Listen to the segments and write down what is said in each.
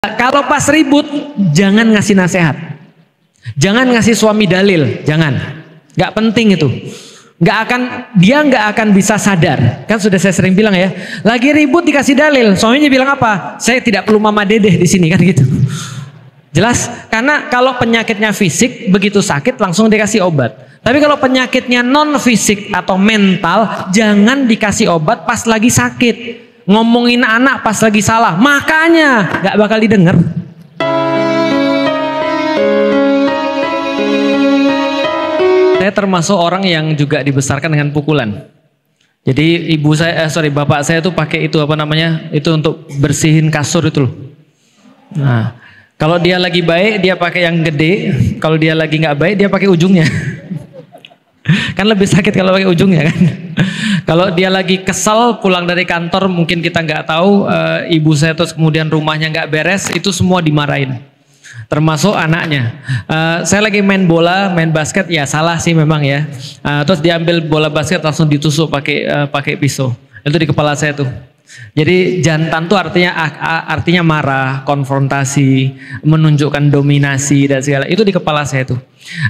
Kalau pas ribut, jangan ngasih nasihat. Jangan ngasih suami dalil, jangan. Gak penting itu. Dia nggak akan bisa sadar. Kan sudah saya sering bilang ya, lagi ribut dikasih dalil, suaminya bilang apa? Saya tidak perlu mama dedeh di sini, kan gitu. Jelas? Karena kalau penyakitnya fisik, begitu sakit langsung dikasih obat. Tapi kalau penyakitnya non fisik atau mental, jangan dikasih obat pas lagi sakit. Ngomongin anak pas lagi salah, makanya nggak bakal didengar. Saya termasuk orang yang juga dibesarkan dengan pukulan. Jadi bapak saya tuh pakai itu apa namanya? Itu untuk bersihin kasur itu loh. Nah, kalau dia lagi baik dia pakai yang gede, kalau dia lagi nggak baik dia pakai ujungnya. Kan lebih sakit kalau pakai ujungnya kan. Kalau dia lagi kesal pulang dari kantor, mungkin kita nggak tahu, ibu saya terus kemudian rumahnya nggak beres, itu semua dimarahin. Termasuk anaknya. Saya lagi main bola, main basket, ya salah sih memang ya. Terus diambil bola basket langsung ditusuk pakai pisau. Itu di kepala saya tuh. Jadi jantan tuh artinya marah, konfrontasi, menunjukkan dominasi dan segala. Itu di kepala saya tuh.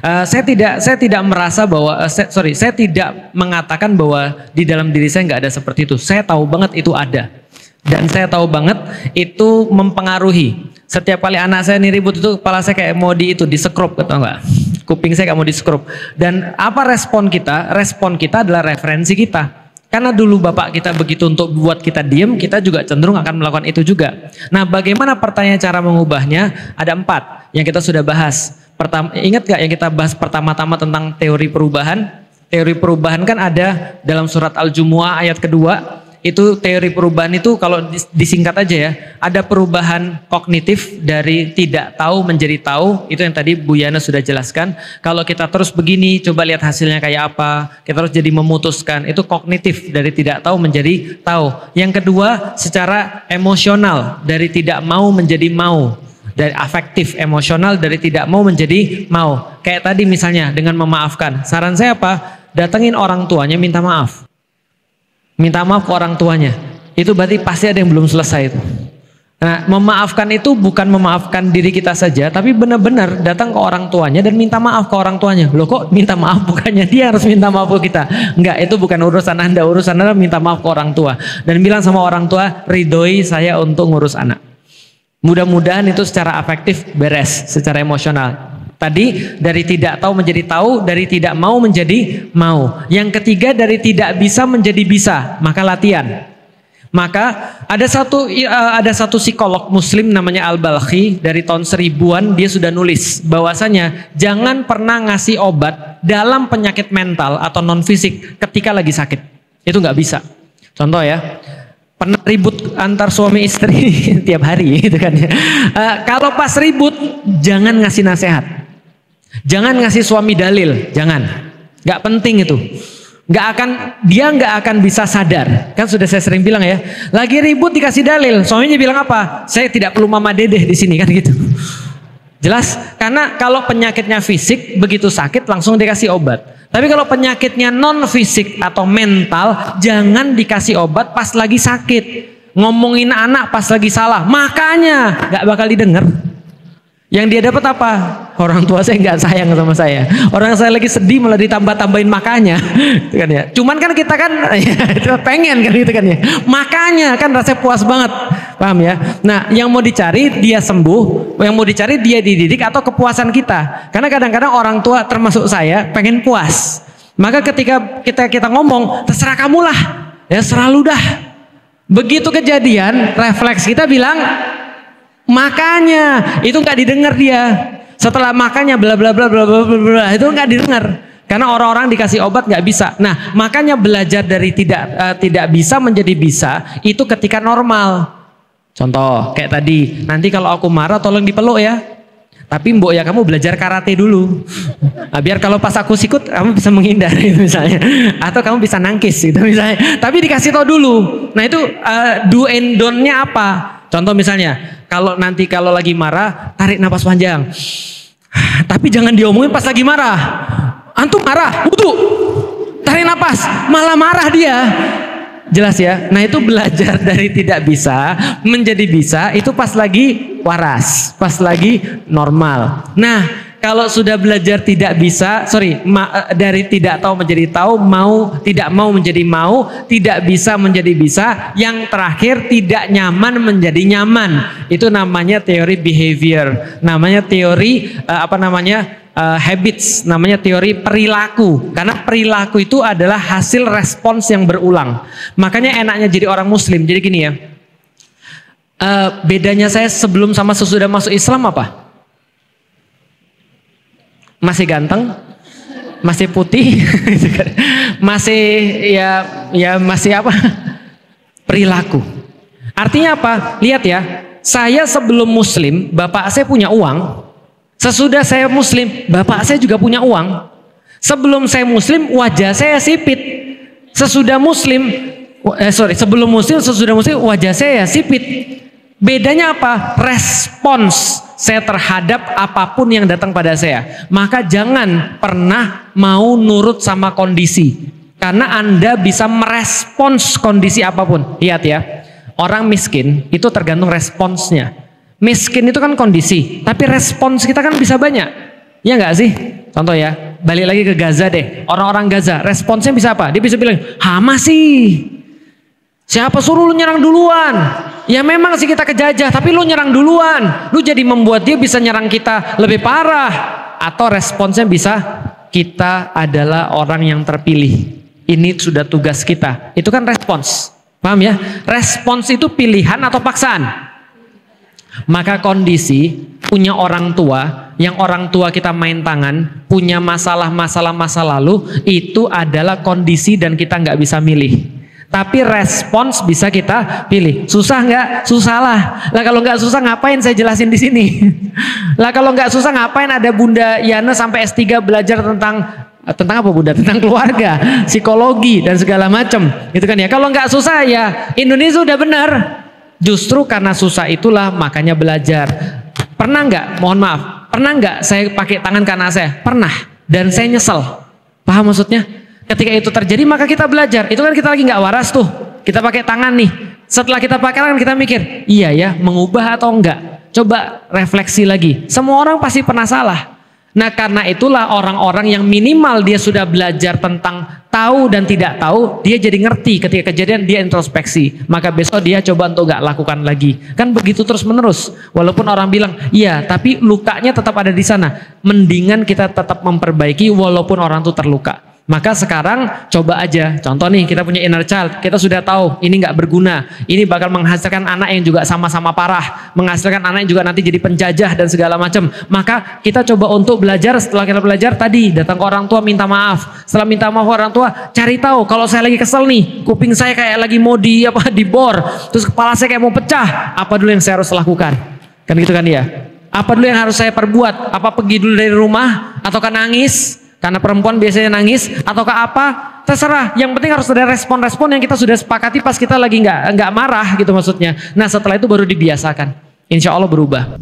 Saya tidak merasa bahwa saya tidak mengatakan bahwa di dalam diri saya nggak ada seperti itu. Saya tahu banget itu ada. Dan saya tahu banget itu mempengaruhi. Setiap kali anak saya nih ribut itu kepala saya kayak mau disekrup, tau nggak? Kuping saya kayak mau disekrup. Dan apa respon kita? Respon kita adalah referensi kita. Karena dulu bapak kita begitu untuk buat kita diem, kita juga cenderung akan melakukan itu juga. Nah, bagaimana pertanyaan cara mengubahnya? Ada 4 yang kita sudah bahas. Pertama, ingat gak yang kita bahas pertama-tama tentang teori perubahan? Teori perubahan kan ada dalam surat Al-Jumu'ah ayat kedua. Itu teori perubahan itu kalau disingkat aja ya, ada perubahan kognitif dari tidak tahu menjadi tahu. Itu yang tadi Bu Yana sudah jelaskan. Kalau kita terus begini, coba lihat hasilnya kayak apa, kita harus jadi memutuskan. Itu kognitif, dari tidak tahu menjadi tahu. Yang kedua, secara emosional, dari tidak mau menjadi mau. Dari afektif, emosional, dari tidak mau menjadi mau. Kayak tadi misalnya dengan memaafkan. Saran saya apa? Datengin orang tuanya, minta maaf. Minta maaf ke orang tuanya. Itu berarti pasti ada yang belum selesai itu. Nah, memaafkan itu bukan memaafkan diri kita saja, tapi benar-benar datang ke orang tuanya dan minta maaf ke orang tuanya. Loh, kok minta maaf, bukannya dia harus minta maaf ke kita? Enggak, itu bukan urusan Anda. Urusan Anda minta maaf ke orang tua. Dan bilang sama orang tua, ridhoi saya untuk ngurus anak. Mudah-mudahan itu secara afektif beres, secara emosional. Tadi dari tidak tahu menjadi tahu, dari tidak mau menjadi mau. Yang ketiga dari tidak bisa menjadi bisa, maka latihan. Maka ada satu psikolog muslim namanya Al-Balkhi, dari tahun 1000-an dia sudah nulis bahwasanya jangan pernah ngasih obat dalam penyakit mental atau non fisik ketika lagi sakit. Itu nggak bisa. Contoh ya, pernah ribut antar suami istri tiap hari gitu kan ya. Kalau pas ribut jangan ngasih nasihat. Jangan ngasih suami dalil, jangan. Gak penting itu. Dia nggak akan bisa sadar. Kan sudah saya sering bilang ya, lagi ribut dikasih dalil, suaminya bilang apa? Saya tidak perlu mama dedeh di sini, kan gitu. Jelas? Karena kalau penyakitnya fisik, begitu sakit langsung dikasih obat. Tapi kalau penyakitnya non fisik atau mental, jangan dikasih obat pas lagi sakit. Ngomongin anak pas lagi salah, makanya nggak bakal didengar. Yang dia dapat apa? Orang tua saya nggak sayang sama saya. Orang saya lagi sedih malah ditambah-tambahin makanya, gitu kan ya. Cuman kan kita kan ya, pengen kan gitu kan ya. Makanya kan rasanya puas banget, paham ya? Nah, yang mau dicari dia sembuh, yang mau dicari dia dididik atau kepuasan kita. Karena kadang-kadang orang tua termasuk saya pengen puas. Maka ketika kita ngomong terserah kamu lah, ya selalu dah. Begitu kejadian, refleks kita bilang makanya itu nggak didengar dia. Setelah makanya bla bla bla bla bla bla itu nggak didengar. Karena orang-orang dikasih obat nggak bisa. Nah, makanya belajar dari tidak bisa menjadi bisa itu ketika normal. Contoh kayak tadi, nanti kalau aku marah tolong dipeluk ya. Tapi mbok ya kamu belajar karate dulu. Nah, biar kalau pas aku sikut kamu bisa menghindar gitu misalnya. Atau kamu bisa nangkis gitu misalnya. Tapi dikasih tahu dulu. Nah, itu do and don't-nya apa? Contoh misalnya, kalau lagi marah, tarik napas panjang. Tapi jangan diomongin pas lagi marah. Antum marah, wudu. Tarik napas, malah marah dia. Jelas ya? Nah itu belajar dari tidak bisa menjadi bisa itu pas lagi waras, pas lagi normal. Nah kalau sudah belajar tidak bisa, dari tidak tahu menjadi tahu, tidak mau menjadi mau, tidak bisa menjadi bisa, yang terakhir tidak nyaman menjadi nyaman. Itu namanya teori behavior, namanya teori habits, namanya teori perilaku. Karena perilaku itu adalah hasil respons yang berulang. Makanya enaknya jadi orang muslim. Jadi gini ya, bedanya saya sebelum sama sesudah masuk Islam apa? Masih ganteng, masih putih, masih masih apa? Perilaku. Artinya apa? Lihat ya, saya sebelum muslim, bapak saya punya uang. Sesudah saya muslim, bapak saya juga punya uang. Sebelum saya muslim, wajah saya sipit. Sebelum muslim, sesudah muslim, wajah saya sipit. Bedanya apa? Respons saya terhadap apapun yang datang pada saya. Maka jangan pernah mau nurut sama kondisi. Karena Anda bisa merespons kondisi apapun. Lihat ya, orang miskin itu tergantung responsnya. Miskin itu kan kondisi, tapi respons kita kan bisa banyak. Ya nggak sih? Contoh ya, balik lagi ke Gaza deh. Orang-orang Gaza, responsnya bisa apa? Dia bisa bilang, Hamas sih. Siapa suruh lu nyerang duluan? Ya memang sih kita kejajah, tapi lu nyerang duluan. Lu jadi membuat dia bisa nyerang kita lebih parah. Atau responsnya bisa, kita adalah orang yang terpilih. Ini sudah tugas kita. Itu kan respons. Paham ya? Respons itu pilihan atau paksaan. Maka kondisi punya orang tua, yang orang tua kita main tangan, punya masalah-masalah masa lalu, itu adalah kondisi dan kita nggak bisa milih. Tapi respons bisa kita pilih. Susah nggak? Susah lah. Lah kalau nggak susah ngapain saya jelasin di sini? Lah kalau nggak susah ngapain ada Bunda Yana sampai S3 belajar tentang apa Bunda? Tentang keluarga, psikologi dan segala macam. Itu kan ya. Kalau nggak susah ya Indonesia udah benar. Justru karena susah itulah makanya belajar. Pernah nggak? Mohon maaf. Pernah nggak saya pakai tangan kanan saya? Pernah. Dan saya nyesel. Paham maksudnya? Ketika itu terjadi maka kita belajar. Itu kan kita lagi nggak waras tuh. Kita pakai tangan nih. Setelah kita pakai tangan kita mikir, iya ya, mengubah atau enggak? Coba refleksi lagi. Semua orang pasti pernah salah. Nah karena itulah orang-orang yang minimal dia sudah belajar tentang tahu dan tidak tahu, dia jadi ngerti ketika kejadian dia introspeksi. Maka besok dia coba untuk gak lakukan lagi. Kan begitu terus menerus. Walaupun orang bilang, iya tapi lukanya tetap ada di sana. Mendingan kita tetap memperbaiki walaupun orang itu terluka. Maka sekarang coba aja, contoh nih kita punya inner child, kita sudah tahu ini nggak berguna, ini bakal menghasilkan anak yang juga sama-sama parah, menghasilkan anak yang juga nanti jadi penjajah dan segala macam. Maka kita coba untuk belajar, setelah kita belajar tadi datang ke orang tua minta maaf, setelah minta maaf orang tua cari tahu kalau saya lagi kesel nih, kuping saya kayak lagi mau dibor, terus kepala saya kayak mau pecah, apa dulu yang saya harus lakukan? Kan gitu kan ya? Apa dulu yang harus saya perbuat? Apa pergi dulu dari rumah ataukah nangis? Karena perempuan biasanya nangis ataukah apa, terserah. Yang penting harus ada respon-respon yang kita sudah sepakati pas kita lagi nggak marah gitu maksudnya. Nah setelah itu baru dibiasakan. Insya Allah berubah.